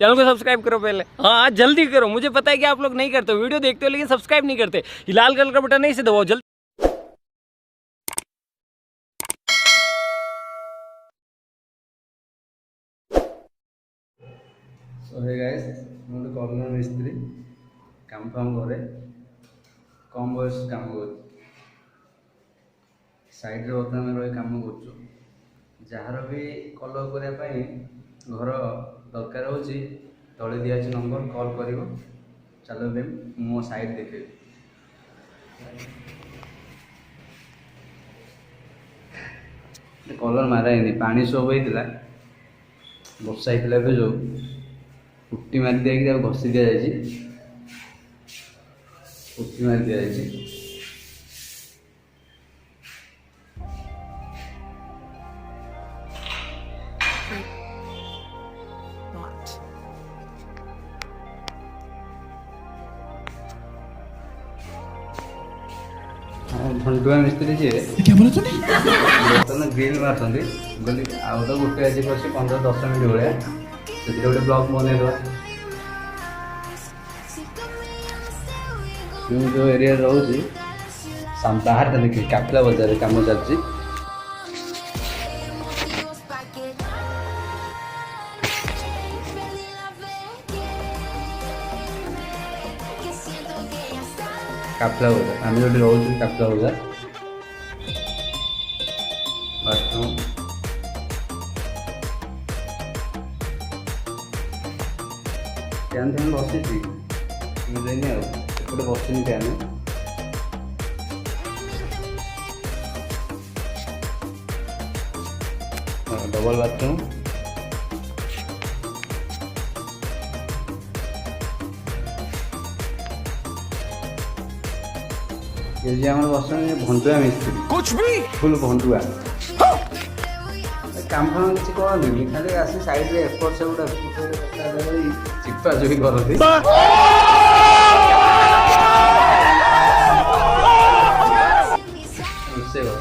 Channel को subscribe करो पहले। हाँ जल्दी करो, मुझे पता है कि आप लोग नहीं करते हो, वीडियो देखते हो लेकिन सब्सक्राइब नहीं करते। ये लाल कलर का बटन नहीं से दबाओ जल्दी। सो हे गाइस, ମୁଁ ଗୋଟେ କର୍ଣ୍ଣର ମିସ୍ତ୍ରୀ କାମ ଫାମ କରେ, କମ୍ ବୟସ କାମ କରୁଛି। ସାଇଡ଼ରେ ବର୍ତ୍ତମାନ ରହି କାମ କରୁଛୁ। ଯାହାର ବି କଲର୍ କରିବା ପାଇଁ ଘର ଦରକାର ହେଉଛି ତଳେ ଦିଆହେଇଛି ନମ୍ବର, କଲ୍ କରିବ। ଚାଲ ଏବେ ମୁଁ ମୋ ସାଇଡ଼୍ ଦେଖେଇବି। କଲର୍ ମାରା ହେଇନି, ପାଣି ସବୁ ହେଇଥିଲା, ବର୍ଷା ହେଇଥିଲା ଏବେ ଯେଉଁ ପୁଟି ମାରି ଦେଇକି ତାକୁ ଘଷି ଦିଆଯାଇଛି। ପୁଟି ମାରି ଦିଆଯାଇଛି। ଭଣ୍ଡୁଆ ମିସ୍ତ୍ରୀ ଯିଏ ବର୍ତ୍ତମାନ ଗ୍ରିଲ୍ ମାରୁଛନ୍ତି। କହିଲି ଆଉ ତ ଗୋଟେ ଆଜି ବସି 15-10 ମିନିଟ୍ ଭଳିଆ, ସେଥିରେ ଗୋଟେ ବ୍ଲକ୍ ବନେଇଦେବା। ମୁଁ ଯେଉଁ ଏରିଆରେ ରହୁଛି ବାହାରଟା ଦେଖି କାଫଲା ବଜାରରେ କାମ ଚାଲିଛି। କାଫଲା ବଜାର, ଆମେ ଯେଉଁଠି ରହୁଛୁ କାଫଲା ବଜାର। ବାଥରୁମ୍ ଫ୍ୟାନ୍ ଫ୍ୟାନ୍ ବସିଛି, ମିଳେନି ଆଉ ଏପଟେ ବସିନି ଫ୍ୟାନ୍। ଡବଲ ବାଥରୁମ୍, ये जी हमारे बस भंडुआ मिस्त्री, कुछ भी फुल भंडुआ काम फाम किसी कहती खाली आसी साइड रे एपट से गोटे चिपा चुपी करती।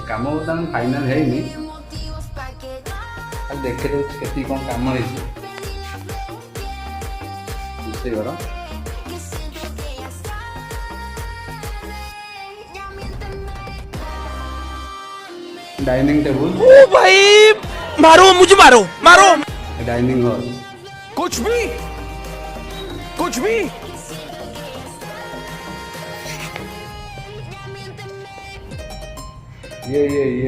काम बर्तमान फाइनाल है देखे के कौन काम है घर डाइनिंग टेबल। ओ भाई मारो, मुझे मारो मारो। डाइनिंग हॉल, कुछ भी ये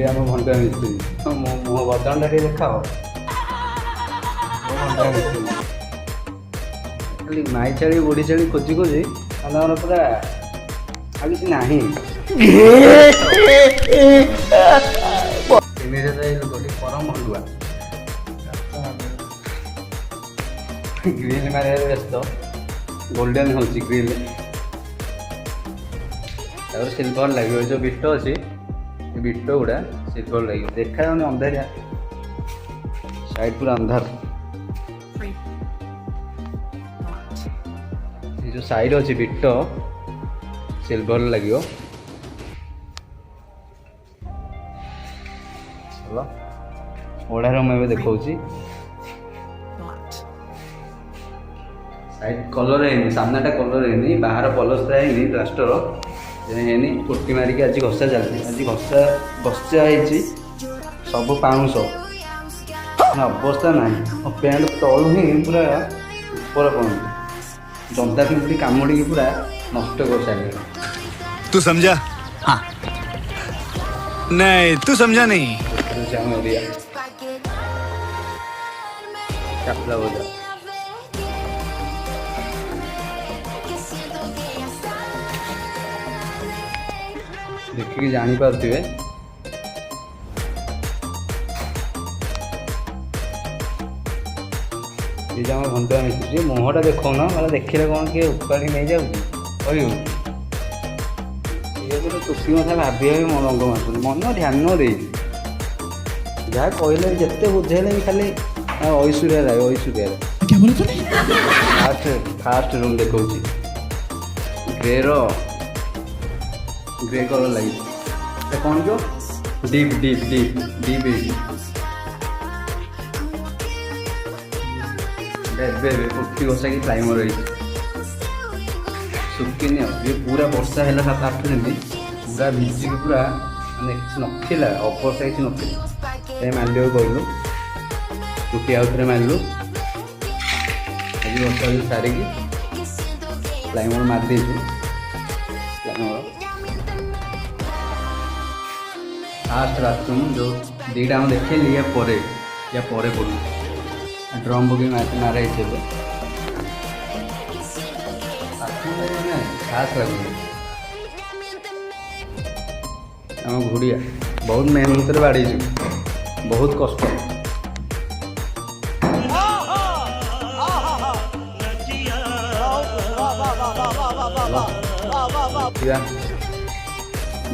हम घंटा मिस्त्री मुह बदन टे देखाओ। खाली माई छाड़ी बुढ़ी छाड़ी खोजी खोजी मतलब पूरा आ किसी नहीं। परम भंडुआ ग्रिल मारे व्यस्त, गोल्डन हो ग्रिल सिल्वर लगे। जो बिट अच्छी बिट गुड़ा सिल्वर लगे, देखा जाऊनी अंधारिया साइड पूरा अंधार। जो साइड अच्छी बिट सिल्वर लगे। ओढ़ा रूम में देखा साइड कलर है, सामनाटा कलर है, बाहर पलस्तर है प्लास्टर है। पुटी मारिक आज घसा चलती, आज घसा सब पाउंश अवस्था ना पैंट तलू ही पूरा ऊपर पड़े जंता पिंपी कामुड़ी पूरा नष्ट कर सारे। तू समझा? हाँ नहीं तू समझा नहीं। काफला बजार देखिए जानी पार्थिवे ये जो घंटा मिस्त्री मुहटा देखो ना मतलब देखिले कौन किए उपाड़ी नहीं जाऊँगी गोटे टोपी मत भाभी मन रंग मार मन ध्यान दे जहाँ कहले जिते बुझेले भी खाली ऐश्वर्या राय फास्ट रूम देखा ग्रे कलर लगी कौन जो डीप डीप डीप डीप ଏବେ ପୋଟି ଘଷା କି ପ୍ରାଇମର ହେଇଛି ଶୁଖିନି ଆଉ ଇଏ ପୁରା ବର୍ଷା ହେଲା 7-8 ଦିନ ପୁରା ଭିଜିକି ପୁରା ମାନେ କିଛି ନଥିଲା ଅବସ୍ଥା କିଛି ନଥିଲା ସେ ମାରିବାକୁ କହିଲୁ ପୋଟି ଆଉ ଥରେ ମାରିଲୁ ଆଜି ବର୍ଷା ସାରିକି ପ୍ରାଇମର ମାରିଦେଇଛୁ ପ୍ରାଇମର फास्ट बाथरूम जो दुईटा हम देखेली या पड़ू ड्रम पकड़ मारे खास लगुन आम घुड़िया बहुत मेहनत बाड़ी बहुत कष्ट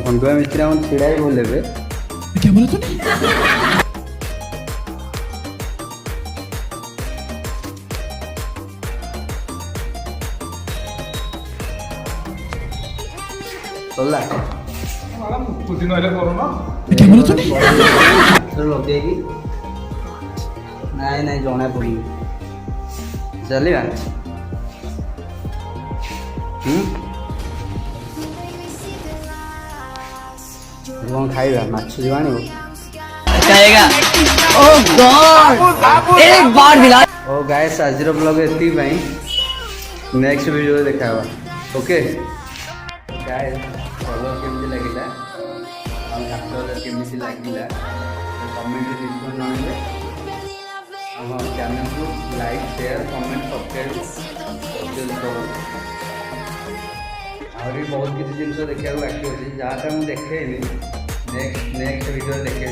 भंडुआ मिस्त्री हम छिड़ा ही बोले क्या बोला तूने? चला क्या बोला तूने? लगे नाई नाई जना पड़ी चलिए कौन खाइबा माछ जो आने ओ गाइस आज ब्लॉग एति नेक्स्ट वीडियो देखा ओके गाइस कलर केमती लगिला और काटर केमती लगिला कमेंट लिखो नले हम चैनल को लाइक शेयर कमेंट सब्सक्राइब करो और बहुत किसी जिन देखा बाकी अच्छे जहाँ मुझे देखे नेक्स्ट वीडियो देखे